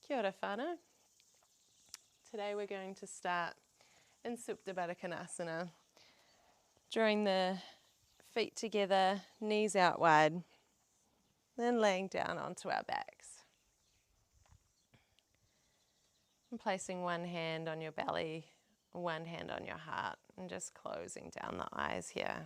Kia ora whānau. Today we're going to start in Supta Baddha Konasana. Drawing the feet together, knees out wide, then laying down onto our backs. And placing one hand on your belly, one hand on your heart, and just closing down the eyes here.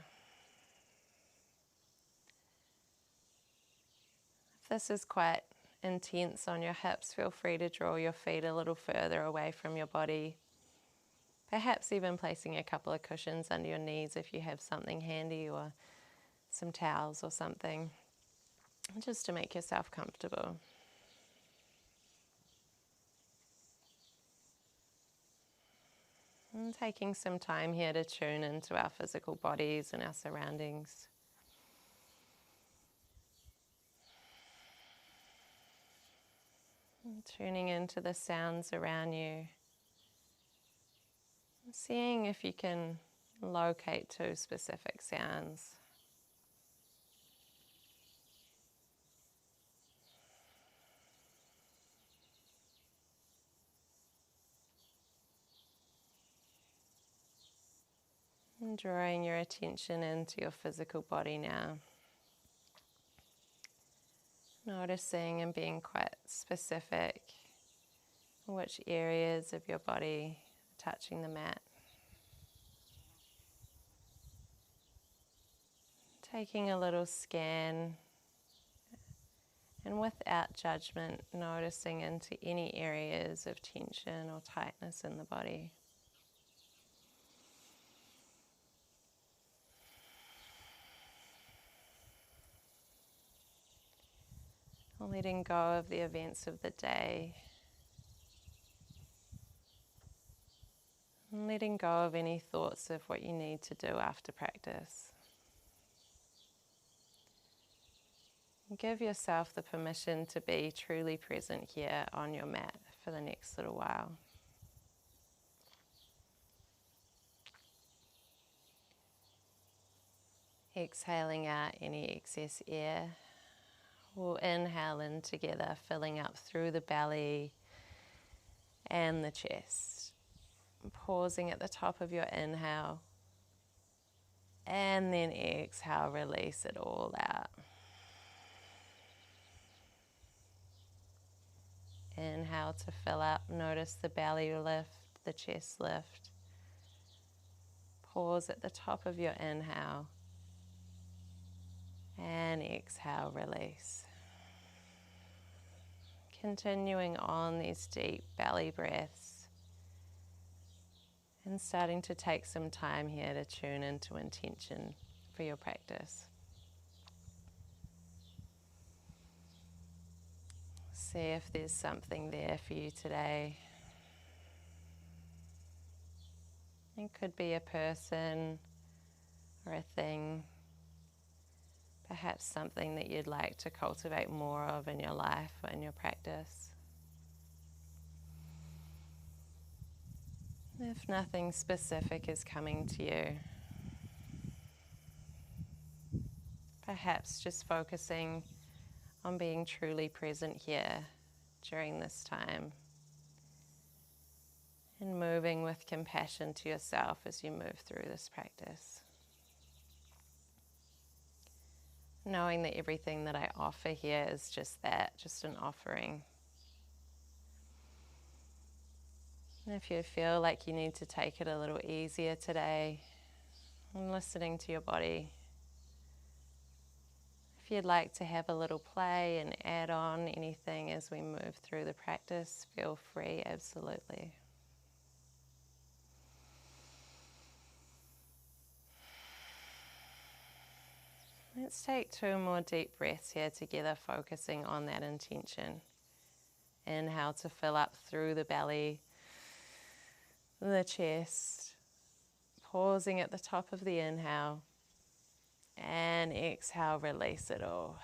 If this is quite intense on your hips, feel free to draw your feet a little further away from your body. Perhaps even placing a couple of cushions under your knees if you have something handy, or some towels or something, just to make yourself comfortable. And taking some time here to tune into our physical bodies and our surroundings. And tuning into the sounds around you. And seeing if you can locate two specific sounds. And drawing your attention into your physical body now. Noticing and being quite specific which areas of your body are touching the mat. Taking a little scan and without judgment, noticing into any areas of tension or tightness in the body. Letting go of the events of the day. And letting go of any thoughts of what you need to do after practice. And give yourself the permission to be truly present here on your mat for the next little while. Exhaling out any excess air. We'll inhale in together, filling up through the belly and the chest. Pausing at the top of your inhale. And then exhale, release it all out. Inhale to fill up, notice the belly lift, the chest lift. Pause at the top of your inhale. And exhale, release. Continuing on these deep belly breaths. And starting to take some time here to tune into intention for your practice. See if there's something there for you today. It could be a person or a thing. Perhaps something that you'd like to cultivate more of in your life or in your practice. If nothing specific is coming to you, perhaps just focusing on being truly present here during this time and moving with compassion to yourself as you move through this practice. Knowing that everything that I offer here is just that, just an offering. And if you feel like you need to take it a little easier today, and listening to your body. If you'd like to have a little play and add on anything as we move through the practice, feel free, absolutely. Let's take 2 more deep breaths here together, focusing on that intention. Inhale to fill up through the belly, the chest, pausing at the top of the inhale, and exhale, release it all.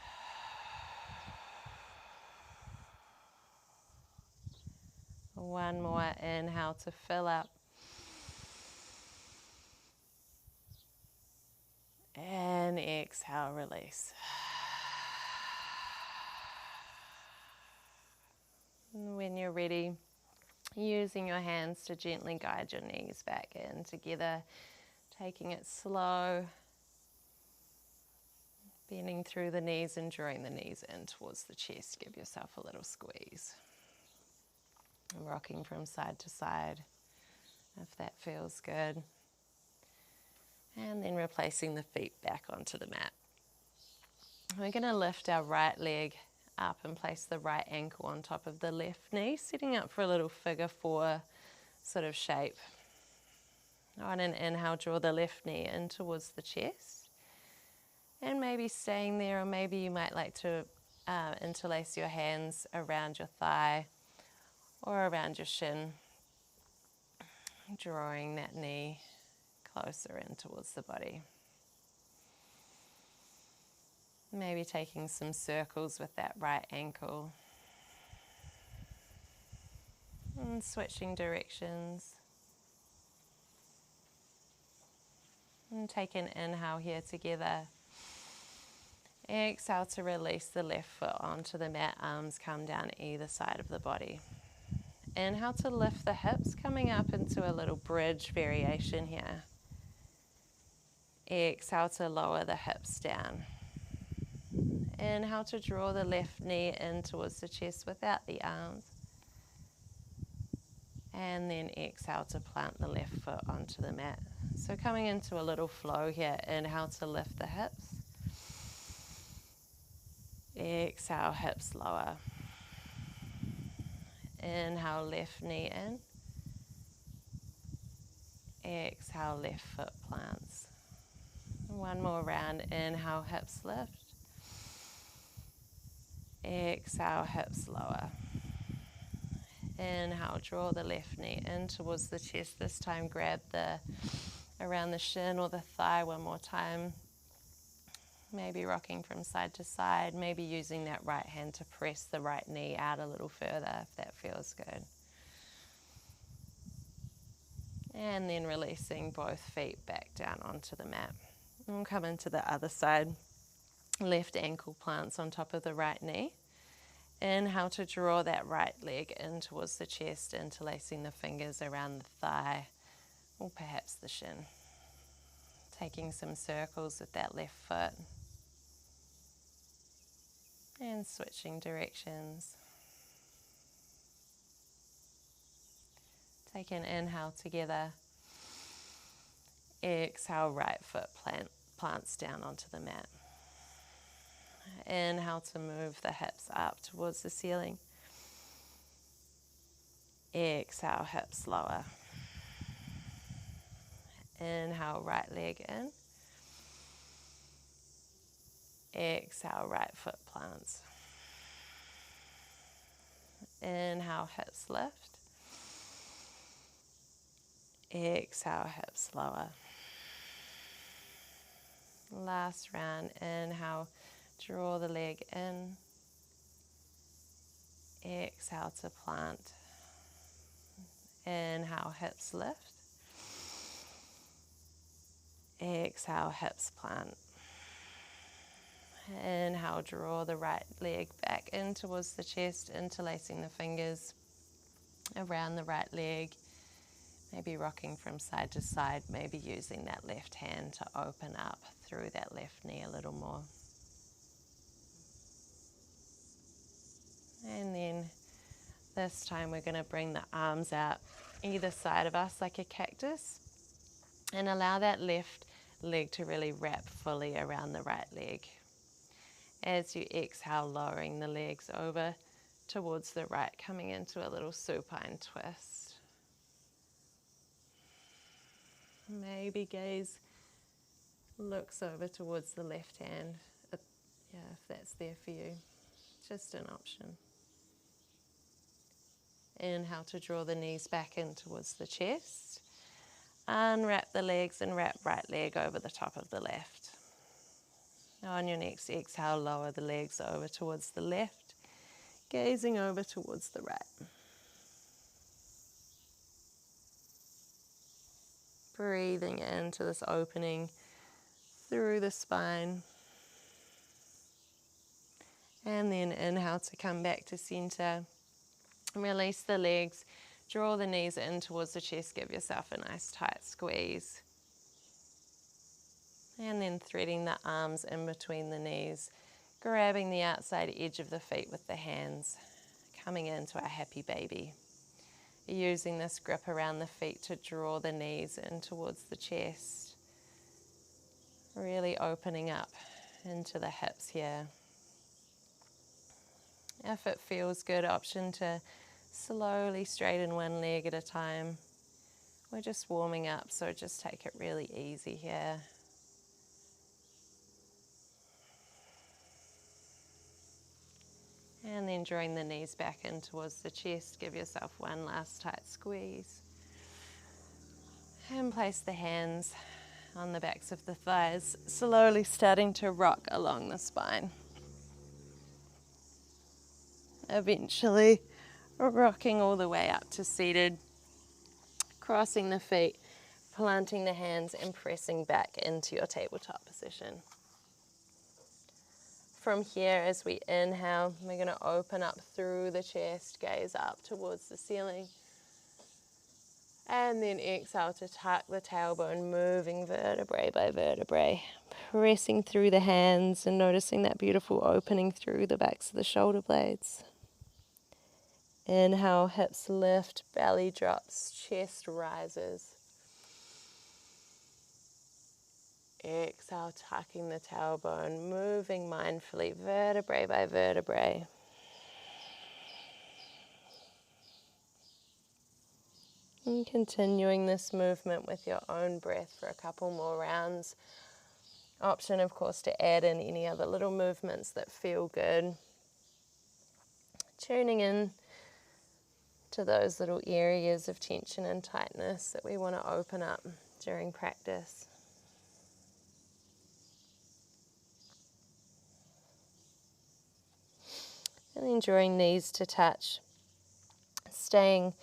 One more inhale to fill up, and exhale, release. When you're you're ready, using your hands to gently guide your knees back in together, taking it slow, bending through the knees and drawing the knees in towards the chest. Give yourself a little squeeze. Rocking from side to side, if that feels good. And then replacing the feet back onto the mat. We're going to lift our right leg up and place the right ankle on top of the left knee, setting up for a little figure four sort of shape. On an inhale, draw the left knee in towards the chest. And maybe staying there, or maybe you might like to interlace your hands around your thigh or around your shin, drawing that knee closer in towards the body. Maybe taking some circles with that right ankle. And switching directions. And take an inhale here together. Exhale to release the left foot onto the mat. Arms come down either side of the body. Inhale to lift the hips, coming up into a little bridge variation here. Exhale to lower the hips down. Inhale to draw the left knee in towards the chest without the arms. And then exhale to plant the left foot onto the mat. So coming into a little flow here. Inhale to lift the hips. Exhale, hips lower. Inhale, left knee in. Exhale, left foot plants. One more round. Inhale, hips lift. Exhale, hips lower. Inhale, draw the left knee in towards the chest. This time grab around the shin or the thigh one more time. Maybe rocking from side to side. Maybe using that right hand to press the right knee out a little further if that feels good. And then releasing both feet back down onto the mat. And we'll come into the other side. Left ankle plants on top of the right knee. Inhale to draw that right leg in towards the chest, interlacing the fingers around the thigh or perhaps the shin. Taking some circles with that left foot. And switching directions. Take an inhale together. Exhale, right foot plants down onto the mat. Inhale to move the hips up towards the ceiling. Exhale, hips lower. Inhale, right leg in. Exhale, right foot plants. Inhale, hips lift. Exhale, hips lower. Last round. Inhale, draw the leg in. Exhale to plant. Inhale, hips lift. Exhale, hips plant. Inhale, draw the right leg back in towards the chest, interlacing the fingers around the right leg. Maybe rocking from side to side, maybe using that left hand to open up through that left knee a little more. And then this time we're going to bring the arms out either side of us like a cactus and allow that left leg to really wrap fully around the right leg. As you exhale, lowering the legs over towards the right, coming into a little supine twist. Maybe gaze looks over towards the left hand, if that's there for you. Just an option. Inhale to draw the knees back in towards the chest. Unwrap the legs and wrap right leg over the top of the left. Now on your next exhale, lower the legs over towards the left, gazing over towards the right. Breathing into this opening through the spine. And then inhale to come back to center. Release the legs, draw the knees in towards the chest, give yourself a nice tight squeeze. And then threading the arms in between the knees, grabbing the outside edge of the feet with the hands, coming into a happy baby. Using this grip around the feet to draw the knees in towards the chest. Really opening up into the hips here. If it feels good, option to slowly straighten one leg at a time. We're just warming up, so just take it really easy here. And then drawing the knees back in towards the chest, give yourself one last tight squeeze. And place the hands on the backs of the thighs, slowly starting to rock along the spine. Eventually rocking all the way up to seated, crossing the feet, planting the hands and pressing back into your tabletop position. From here, as we inhale, we're going to open up through the chest, gaze up towards the ceiling. And then exhale to tuck the tailbone, moving vertebrae by vertebrae, pressing through the hands and noticing that beautiful opening through the backs of the shoulder blades. Inhale, hips lift, belly drops, chest rises. Exhale, tucking the tailbone, moving mindfully, vertebrae by vertebrae. And continuing this movement with your own breath for a couple more rounds. Option, of course, to add in any other little movements that feel good. Tuning in to those little areas of tension and tightness that we want to open up during practice. And then drawing knees to touch, staying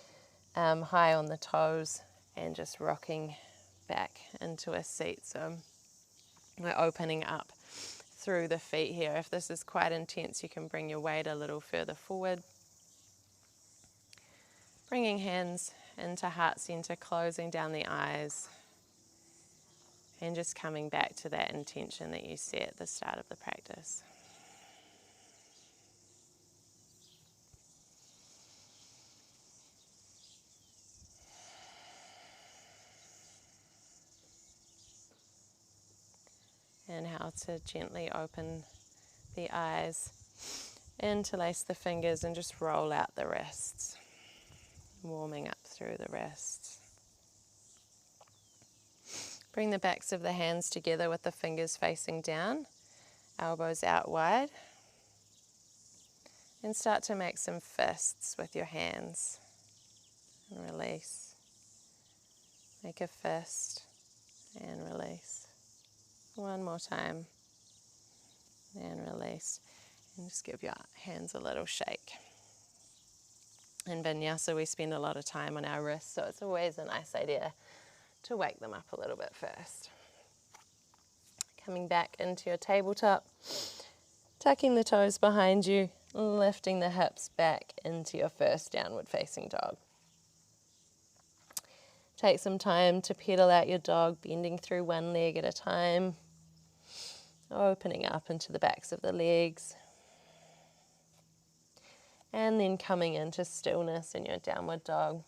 high on the toes and just rocking back into a seat. So we're opening up through the feet here. If this is quite intense, you can bring your weight a little further forward. Bringing hands into heart center, closing down the eyes, and just coming back to that intention that you set at the start of the practice. Inhale to gently open the eyes, interlace the fingers and just roll out the wrists, warming up through the wrists. Bring the backs of the hands together with the fingers facing down, elbows out wide, and start to make some fists with your hands. And release. Make a fist and release. One more time and release. And just give your hands a little shake. In Vinyasa, we spend a lot of time on our wrists, so it's always a nice idea to wake them up a little bit first. Coming back into your tabletop, tucking the toes behind you, lifting the hips back into your first downward facing dog. Take some time to pedal out your dog, bending through one leg at a time, opening up into the backs of the legs, and then coming into stillness in your downward dog.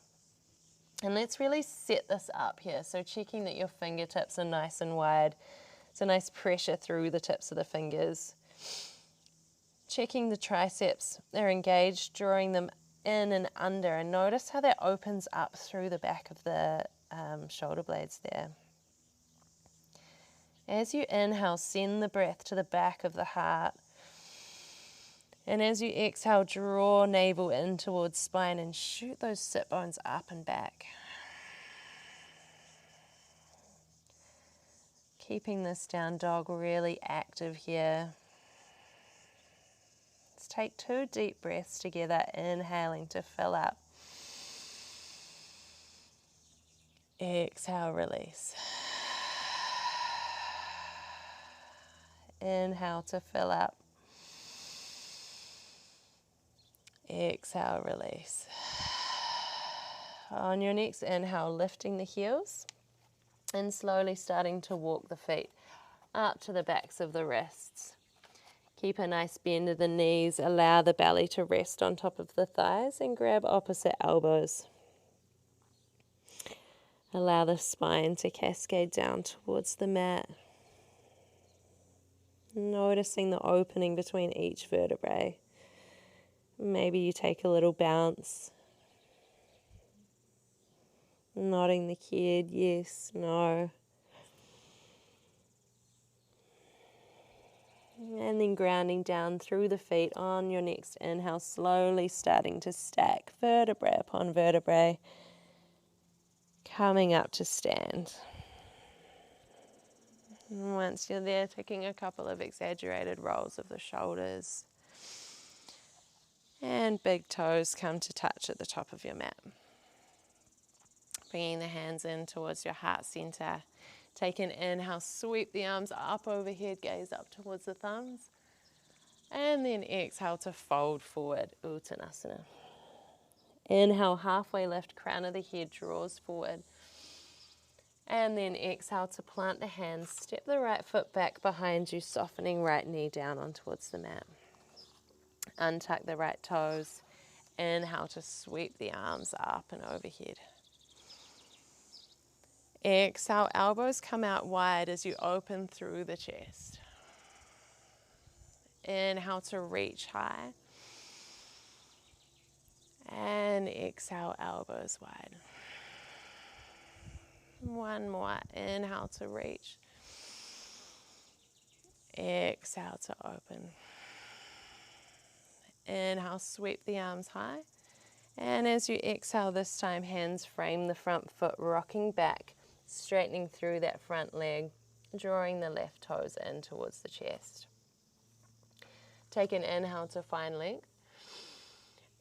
And let's really set this up here. So checking that your fingertips are nice and wide. So nice pressure through the tips of the fingers. Checking the triceps, they're engaged, drawing them in and under. And notice how that opens up through the back of the shoulder blades there. As you inhale, send the breath to the back of the heart. And as you exhale, draw navel in towards spine and shoot those sit bones up and back. Keeping this down dog really active here. Let's take 2 deep breaths together, inhaling to fill up. Exhale, release. Inhale to fill up. Exhale, release. On your next inhale, lifting the heels and slowly starting to walk the feet up to the backs of the wrists. Keep a nice bend of the knees, allow the belly to rest on top of the thighs and grab opposite elbows. Allow the spine to cascade down towards the mat. Noticing the opening between each vertebrae. Maybe you take a little bounce. Nodding the head, yes, no. And then grounding down through the feet on your next inhale, slowly starting to stack vertebrae upon vertebrae. Coming up to stand. And once you're there, taking a couple of exaggerated rolls of the shoulders. And big toes come to touch at the top of your mat. Bringing the hands in towards your heart center. Take an inhale, sweep the arms up overhead, gaze up towards the thumbs. And then exhale to fold forward, Uttanasana. Inhale, halfway lift, crown of the head draws forward. And then exhale to plant the hands, step the right foot back behind you, softening right knee down on towards the mat. Untuck the right toes. Inhale to sweep the arms up and overhead. Exhale, elbows come out wide as you open through the chest. Inhale to reach high. And exhale, elbows wide. One more. Inhale to reach. Exhale to open. Inhale, sweep the arms high. And as you exhale this time, hands frame the front foot, rocking back, straightening through that front leg, drawing the left toes in towards the chest. Take an inhale to find length.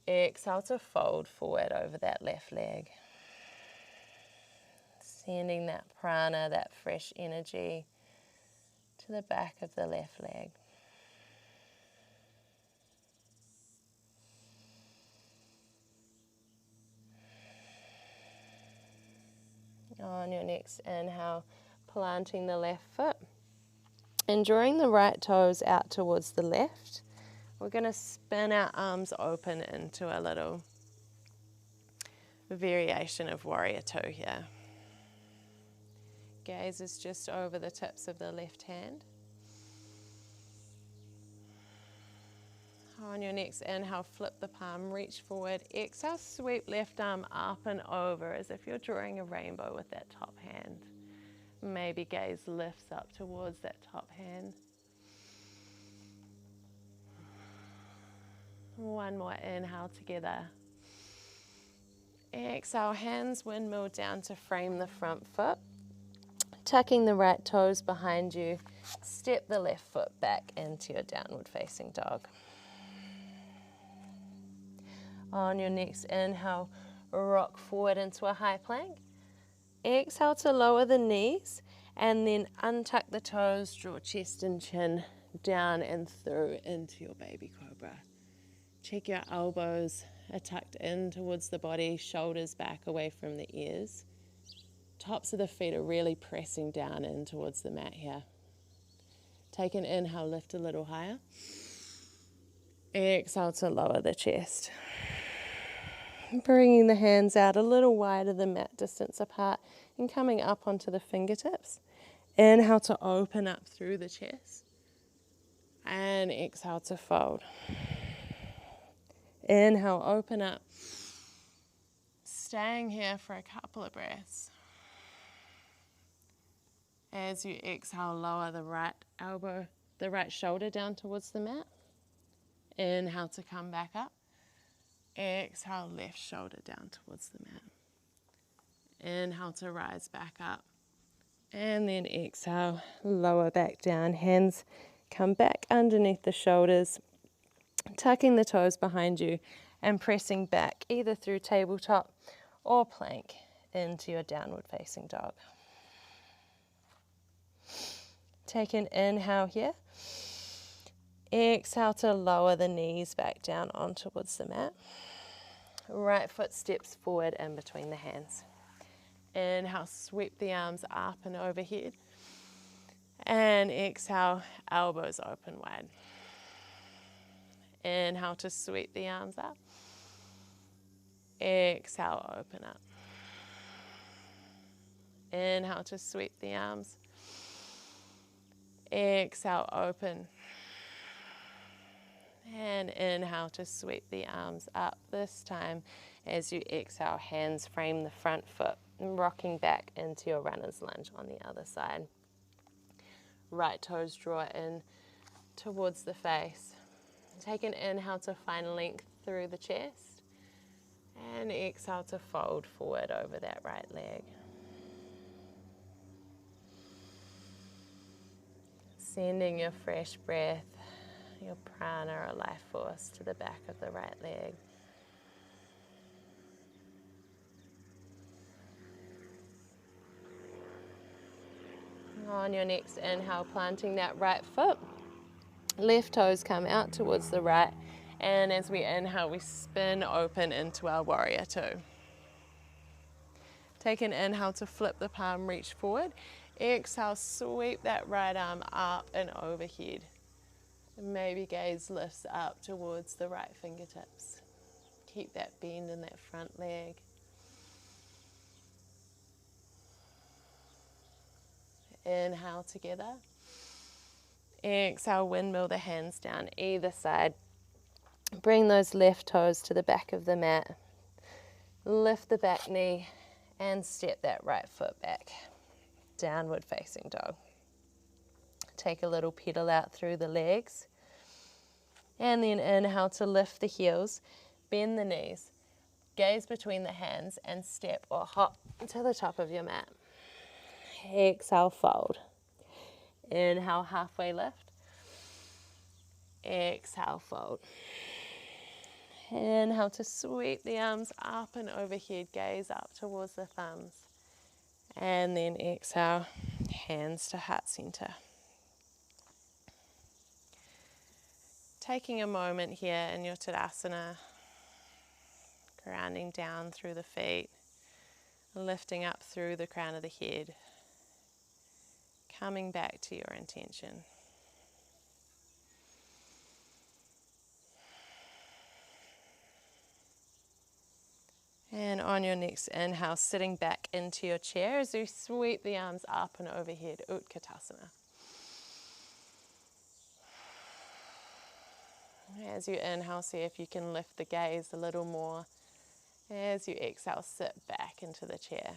Exhale to fold forward over that left leg. Sending that prana, that fresh energy, to the back of the left leg. On your next inhale, planting the left foot and drawing the right toes out towards the left. We're going to spin our arms open into a little variation of warrior two here. Gaze is just over the tips of the left hand. On your next inhale, flip the palm, reach forward. Exhale, sweep left arm up and over as if you're drawing a rainbow with that top hand. Maybe gaze lifts up towards that top hand. One more inhale together. Exhale, hands windmill down to frame the front foot. Tucking the right toes behind you, step the left foot back into your downward facing dog. On your next inhale, rock forward into a high plank. Exhale to lower the knees and then untuck the toes, draw chest and chin down and through into your baby cobra. Check your elbows are tucked in towards the body, shoulders back away from the ears. Tops of the feet are really pressing down in towards the mat here. Take an inhale, lift a little higher. Exhale to lower the chest. Bringing the hands out a little wider than mat distance apart and coming up onto the fingertips. Inhale to open up through the chest. And exhale to fold. Inhale, open up. Staying here for a couple of breaths. As you exhale, lower the right elbow, the right shoulder down towards the mat. Inhale to come back up. Exhale, left shoulder down towards the mat. Inhale to rise back up. And then exhale, lower back down. Hands come back underneath the shoulders, tucking the toes behind you and pressing back either through tabletop or plank into your downward facing dog. Take an inhale here. Exhale to lower the knees back down on towards the mat. Right foot steps forward in between the hands. Inhale, sweep the arms up and overhead. And exhale, elbows open wide. Inhale to sweep the arms up. Exhale, open up. Inhale to sweep the arms. Exhale, open. And inhale to sweep the arms up. This time, as you exhale, hands frame the front foot, rocking back into your runner's lunge on the other side. Right toes draw in towards the face. Take an inhale to find length through the chest. And exhale to fold forward over that right leg. Sending your fresh breath, your prana or life force to the back of the right leg. On your next inhale, planting that right foot. Left toes come out towards the right. And as we inhale, we spin open into our warrior two. Take an inhale to flip the palm, reach forward. Exhale, sweep that right arm up and overhead. And maybe gaze lifts up towards the right fingertips. Keep that bend in that front leg. Inhale together. Exhale, windmill the hands down either side. Bring those left toes to the back of the mat. Lift the back knee and step that right foot back. Downward facing dog. Take a little pedal out through the legs. And then inhale to lift the heels, bend the knees, gaze between the hands and step or hop to the top of your mat. Exhale, fold. Inhale, halfway lift. Exhale, fold. Inhale to sweep the arms up and overhead, gaze up towards the thumbs. And then exhale, hands to heart center. Taking a moment here in your Tadasana, grounding down through the feet, lifting up through the crown of the head, coming back to your intention. And on your next inhale, sitting back into your chair as you sweep the arms up and overhead, Utkatasana. As you inhale, see if you can lift the gaze a little more. As you exhale, sit back into the chair.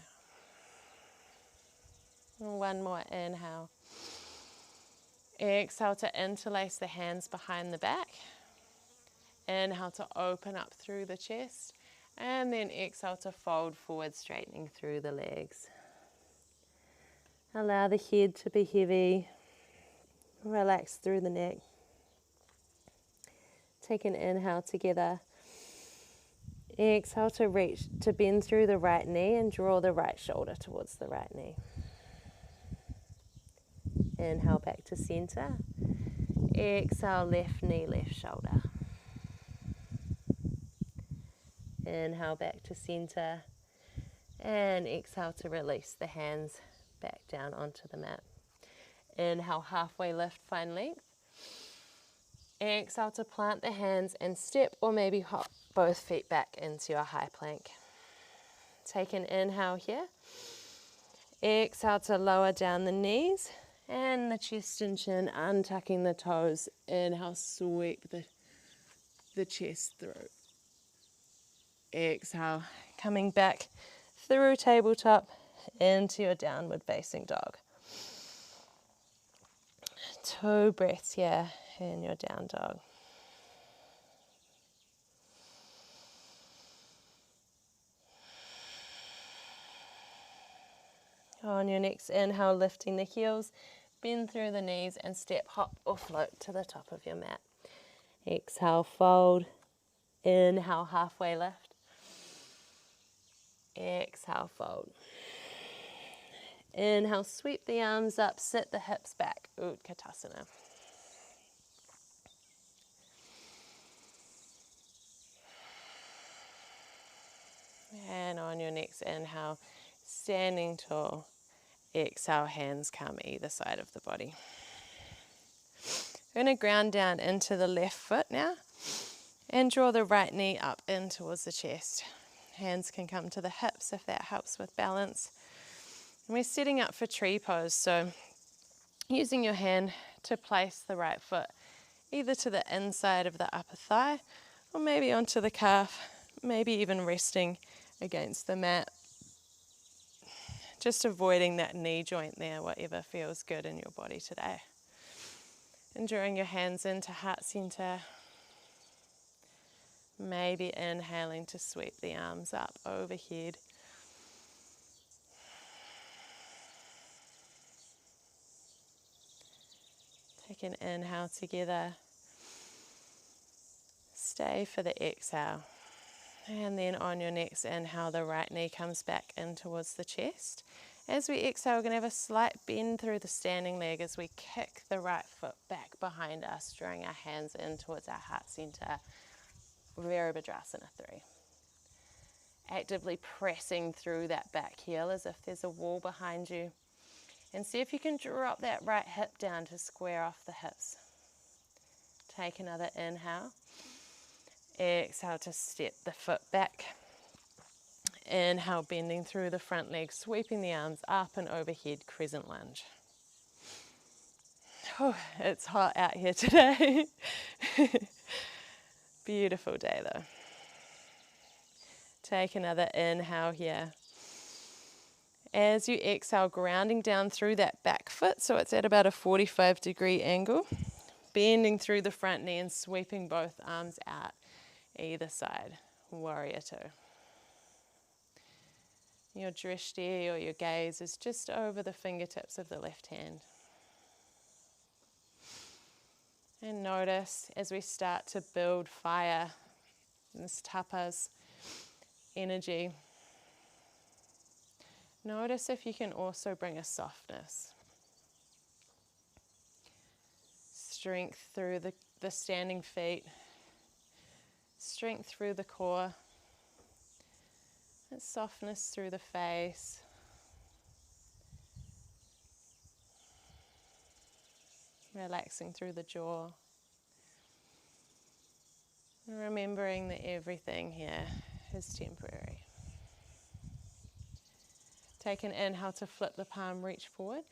And one more inhale. Exhale to interlace the hands behind the back. Inhale to open up through the chest. And then exhale to fold forward, straightening through the legs. Allow the head to be heavy. Relax through the neck. Take an inhale together. Exhale to reach, to bend through the right knee and draw the right shoulder towards the right knee. Inhale back to center. Exhale, left knee, left shoulder. Inhale back to center. And exhale to release the hands back down onto the mat. Inhale, halfway lift, find length. Exhale to plant the hands and step or maybe hop both feet back into your high plank. Take an inhale here. Exhale to lower down the knees and the chest and chin, untucking the toes. Inhale, sweep the chest through. Exhale, coming back through tabletop into your downward facing dog. 2 breaths here in your down dog. On your next inhale, lifting the heels, bend through the knees and step, hop or float to the top of your mat. Exhale, fold. Inhale, halfway lift. Exhale, fold. Inhale, sweep the arms up, sit the hips back, Utkatasana. your next inhale, standing tall. Exhale, hands come either side of the body. We're going to ground down into the left foot now and draw the right knee up in towards the chest. Hands can come to the hips if that helps with balance. And we're setting up for tree pose, so using your hand to place the right foot either to the inside of the upper thigh or maybe onto the calf, maybe even resting against the mat. Just avoiding that knee joint there, whatever feels good in your body today. And drawing your hands into heart center. Maybe inhaling to sweep the arms up overhead. Take an inhale together. Stay for the exhale. And then on your next inhale, the right knee comes back in towards the chest. As we exhale, we're going to have a slight bend through the standing leg as we kick the right foot back behind us, drawing our hands in towards our heart center. Virabhadrasana 3. Actively pressing through that back heel as if there's a wall behind you. And see if you can drop that right hip down to square off the hips. Take another inhale. Exhale to step the foot back. Inhale, bending through the front leg, sweeping the arms up and overhead, crescent lunge. Oh, it's hot out here today. Beautiful day though. Take another inhale here. As you exhale, grounding down through that back foot, so it's at about a 45-degree angle, bending through the front knee and sweeping both arms out either side, warrior two. Your drishti or your gaze is just over the fingertips of the left hand. And notice as we start to build fire, this tapas energy, notice if you can also bring a softness. Strength through the standing feet, strength through the core, and softness through the face. Relaxing through the jaw. And remembering that everything here is temporary. Take an inhale to flip the palm, reach forward.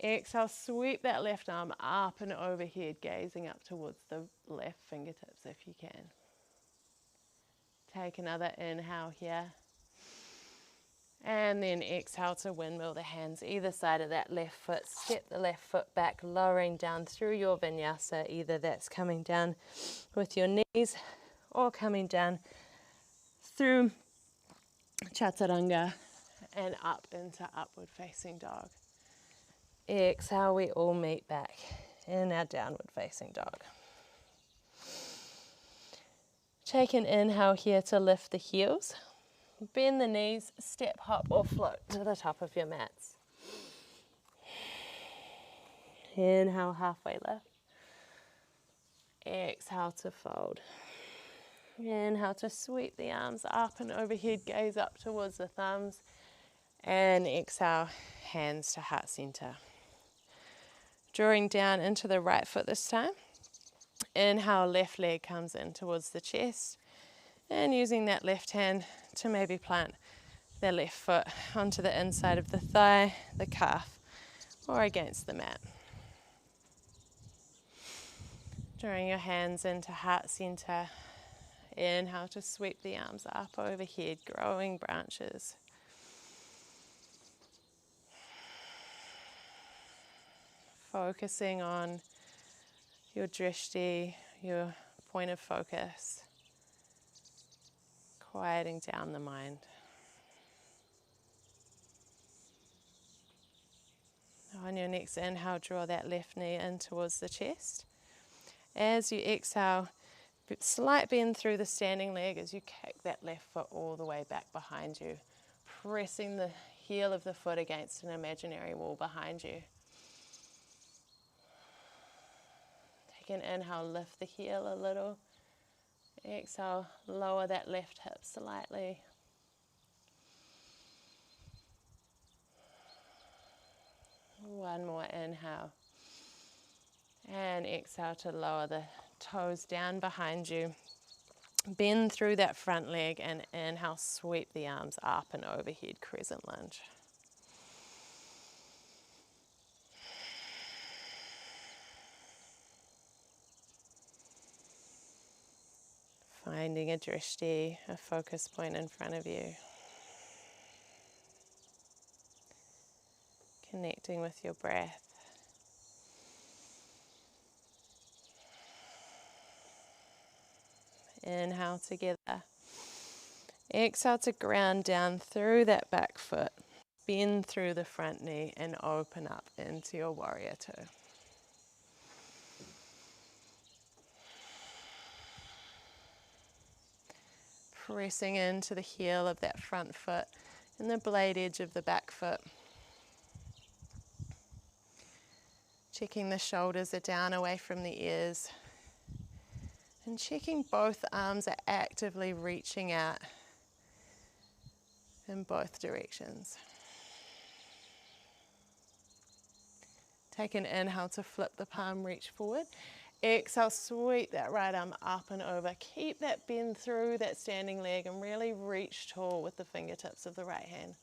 Exhale, sweep that left arm up and overhead, gazing up towards the left fingertips if you can. Take another inhale here. And then exhale to windmill the hands either side of that left foot. Step the left foot back, lowering down through your vinyasa. Either that's coming down with your knees or coming down through chaturanga and up into upward facing dog. Exhale, we all meet back in our downward facing dog. Take an inhale here to lift the heels. Bend the knees, step, hop or float to the top of your mats. Inhale, halfway lift. Exhale to fold. Inhale to sweep the arms up and overhead, gaze up towards the thumbs. And exhale, hands to heart center. Drawing down into the right foot this time. Inhale, left leg comes in towards the chest. And using that left hand to maybe plant the left foot onto the inside of the thigh, the calf, or against the mat. Drawing your hands into heart center. Inhale to sweep the arms up overhead, growing branches. Focusing on your drishti, your point of focus. Quieting down the mind. On your next inhale, draw that left knee in towards the chest. As you exhale, slight bend through the standing leg as you kick that left foot all the way back behind you, pressing the heel of the foot against an imaginary wall behind you. Take an inhale, lift the heel a little. Exhale, lower that left hip slightly. One more inhale. And exhale to lower the toes down behind you. Bend through that front leg and inhale, sweep the arms up and overhead, crescent lunge. Finding a drishti, a focus point in front of you. Connecting with your breath. Inhale together. Exhale to ground down through that back foot. Bend through the front knee and open up into your warrior two. Pressing into the heel of that front foot and the blade edge of the back foot. Checking the shoulders are down away from the ears. And checking both arms are actively reaching out in both directions. Take an inhale to flip the palm, reach forward. Exhale, sweep that right arm up and over. Keep that bend through that standing leg and really reach tall with the fingertips of the right hand.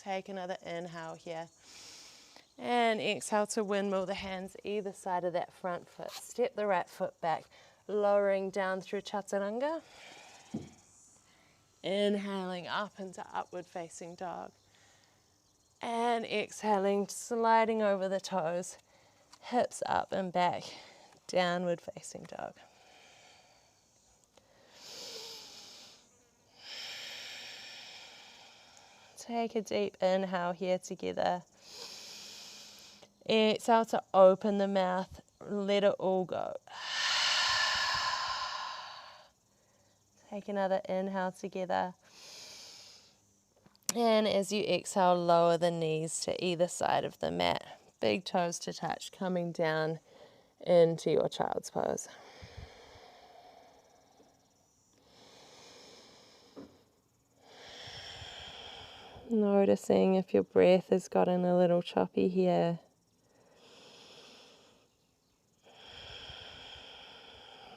Take another inhale here. And exhale to windmill the hands either side of that front foot. Step the right foot back, lowering down through chaturanga. Inhaling up into upward facing dog. And exhaling, sliding over the toes, hips up and back, downward facing dog. Take a deep inhale here together. Exhale to open the mouth, let it all go. Take another inhale together. And as you exhale, lower the knees to either side of the mat. Big toes to touch, coming down into your child's pose. Noticing if your breath has gotten a little choppy here.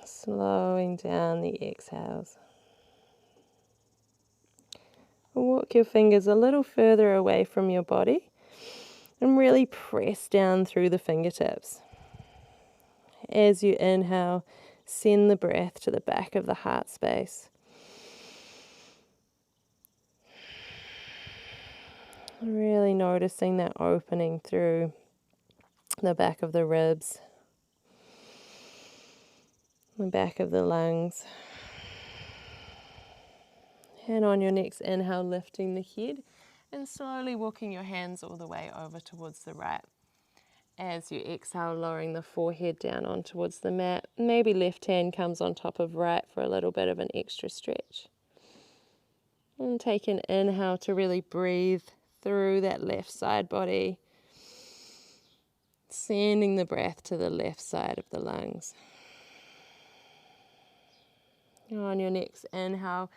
Slowing down the exhales. Walk your fingers a little further away from your body and really press down through the fingertips. As you inhale, send the breath to the back of the heart space. Really noticing that opening through the back of the ribs, the back of the lungs. And on your next inhale, lifting the head and slowly walking your hands all the way over towards the right. As you exhale, lowering the forehead down on towards the mat. Maybe left hand comes on top of right for a little bit of an extra stretch. And take an inhale to really breathe through that left side body. Sending the breath to the left side of the lungs. On your next inhale,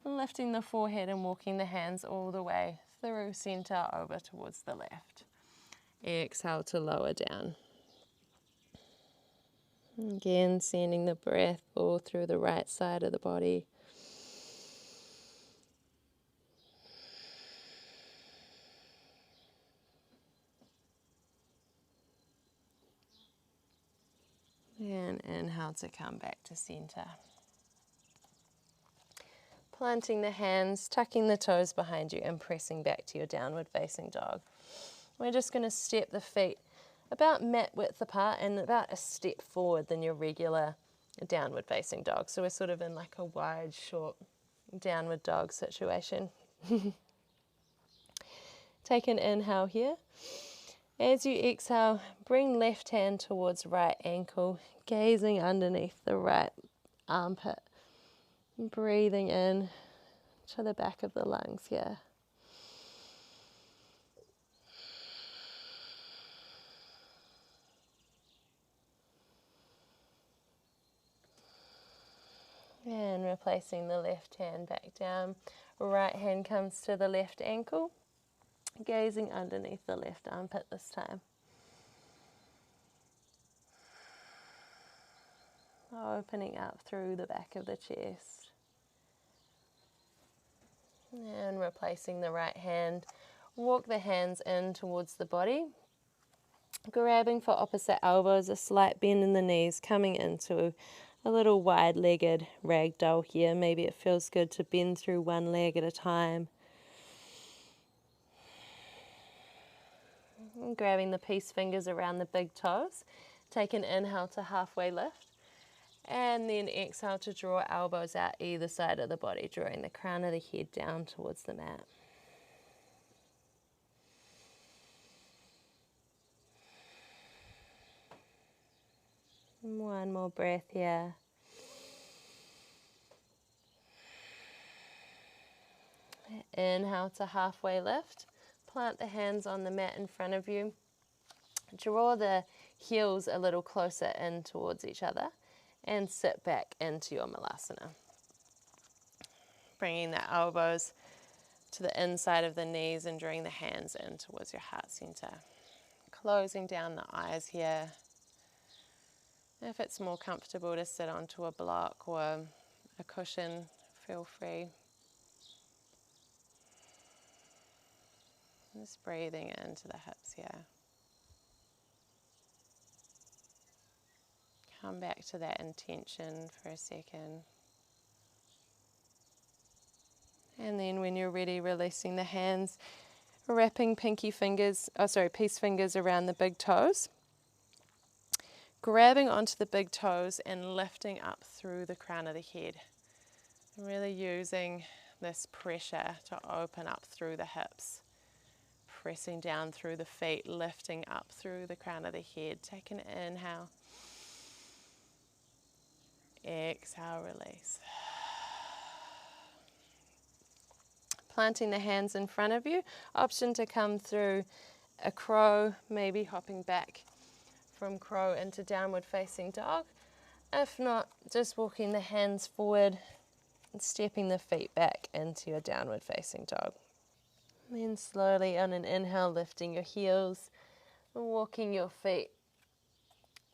lifting the forehead and walking the hands all the way through center over towards the left. Exhale to lower down. Again, sending the breath all through the right side of the body. And inhale to come back to center. Planting the hands, tucking the toes behind you and pressing back to your downward facing dog. We're just going to step the feet about mat width apart and about a step forward than your regular downward facing dog. So we're sort of in like a wide, short downward dog situation. Take an inhale here. As you exhale, bring left hand towards right ankle, gazing underneath the right armpit. Breathing in to the back of the lungs here. And replacing the left hand back down. Right hand comes to the left ankle, gazing underneath the left armpit this time. Opening up through the back of the chest. And replacing the right hand. Walk the hands in towards the body. Grabbing for opposite elbows, a slight bend in the knees, coming into a little wide-legged ragdoll here. Maybe it feels good to bend through one leg at a time. And grabbing the peace fingers around the big toes. Take an inhale to halfway lift. And then exhale to draw elbows out either side of the body, drawing the crown of the head down towards the mat. One more breath here. Inhale to halfway lift. Plant the hands on the mat in front of you. Draw the heels a little closer in towards each other and sit back into your malasana. Bringing the elbows to the inside of the knees and drawing the hands in towards your heart center. Closing down the eyes here. If it's more comfortable to sit onto a block or a cushion, feel free. Just breathing into the hips here. Come back to that intention for a second. And then when you're ready, releasing the hands, wrapping peace fingers around the big toes. Grabbing onto the big toes and lifting up through the crown of the head. Really using this pressure to open up through the hips. Pressing down through the feet, lifting up through the crown of the head. Take an inhale. Exhale, release. Planting the hands in front of you. Option to come through a crow, maybe hopping back from crow into downward facing dog. If not, just walking the hands forward and stepping the feet back into your downward facing dog. And then slowly on an inhale, lifting your heels, walking your feet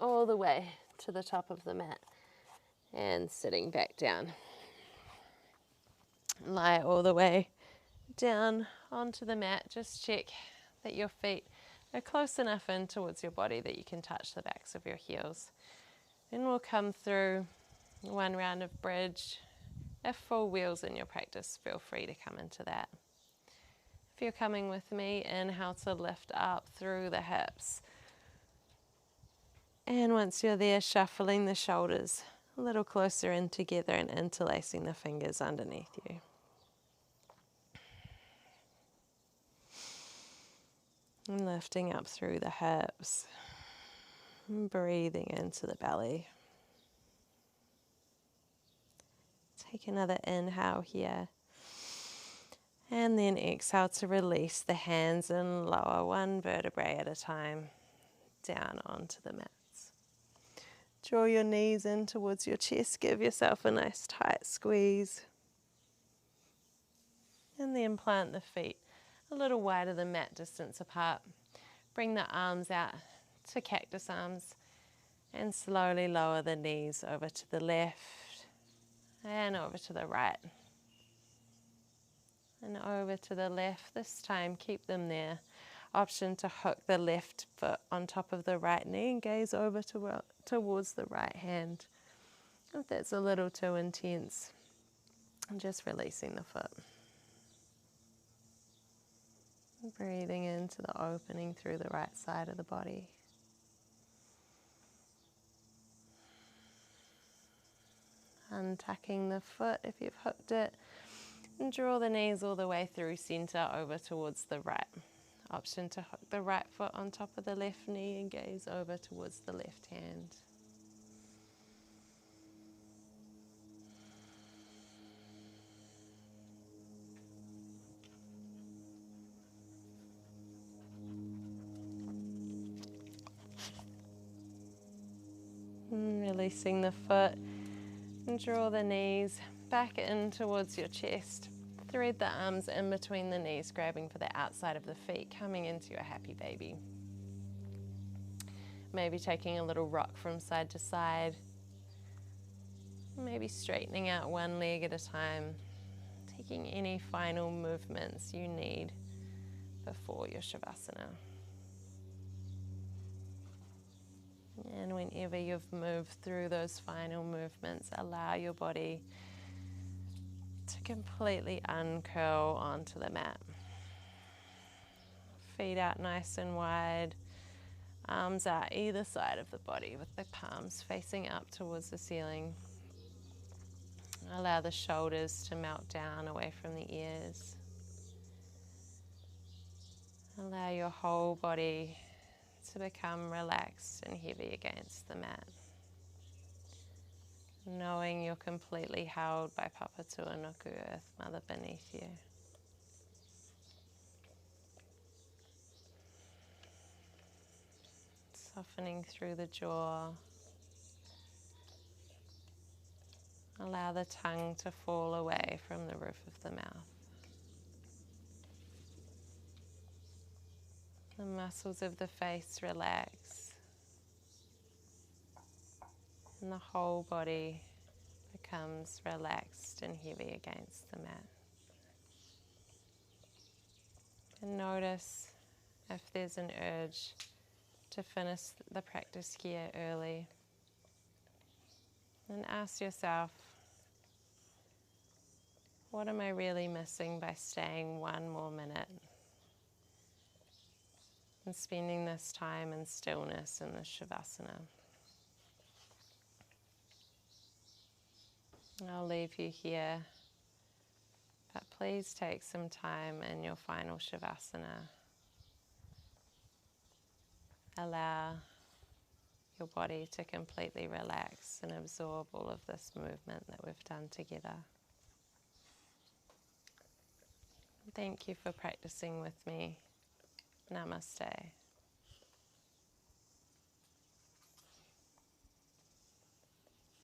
all the way to the top of the mat and sitting back down. Lie all the way down onto the mat. Just check that your feet are close enough in towards your body that you can touch the backs of your heels. Then we'll come through one round of bridge. If full wheels in your practice, feel free to come into that. If you're coming with me, inhale to lift up through the hips. And once you're there, shuffling the shoulders a little closer in together and interlacing the fingers underneath you. And lifting up through the hips. And breathing into the belly. Take another inhale here. And then exhale to release the hands and lower one vertebrae at a time down onto the mats. Draw your knees in towards your chest. Give yourself a nice tight squeeze. And then plant the feet a little wider than mat distance apart. Bring the arms out to cactus arms and slowly lower the knees over to the left and over to the right. And over to the left. This time, keep them there. Option to hook the left foot on top of the right knee and gaze over towards the right hand. If that's a little too intense, I'm just releasing the foot. Breathing into the opening through the right side of the body. Untucking the foot if you've hooked it. And draw the knees all the way through center over towards the right. Option to hook the right foot on top of the left knee and gaze over towards the left hand. And releasing the foot. And draw the knees back in towards your chest. Thread the arms in between the knees, grabbing for the outside of the feet, coming into your happy baby. Maybe taking a little rock from side to side. Maybe straightening out one leg at a time. Taking any final movements you need before your Shavasana. And whenever you've moved through those final movements, allow your body to completely uncurl onto the mat. Feet out nice and wide, arms out either side of the body with the palms facing up towards the ceiling. Allow the shoulders to melt down away from the ears. Allow your whole body to become relaxed and heavy against the mat. Knowing you're completely held by Papatua Nuku, Earth Mother beneath you. Softening through the jaw. Allow the tongue to fall away from the roof of the mouth. The muscles of the face relax. And the whole body becomes relaxed and heavy against the mat. And notice if there's an urge to finish the practice here early. And ask yourself, what am I really missing by staying one more minute and spending this time in stillness in the Shavasana? I'll leave you here, but please take some time in your final Shavasana. Allow your body to completely relax and absorb all of this movement that we've done together. Thank you for practicing with me. Namaste.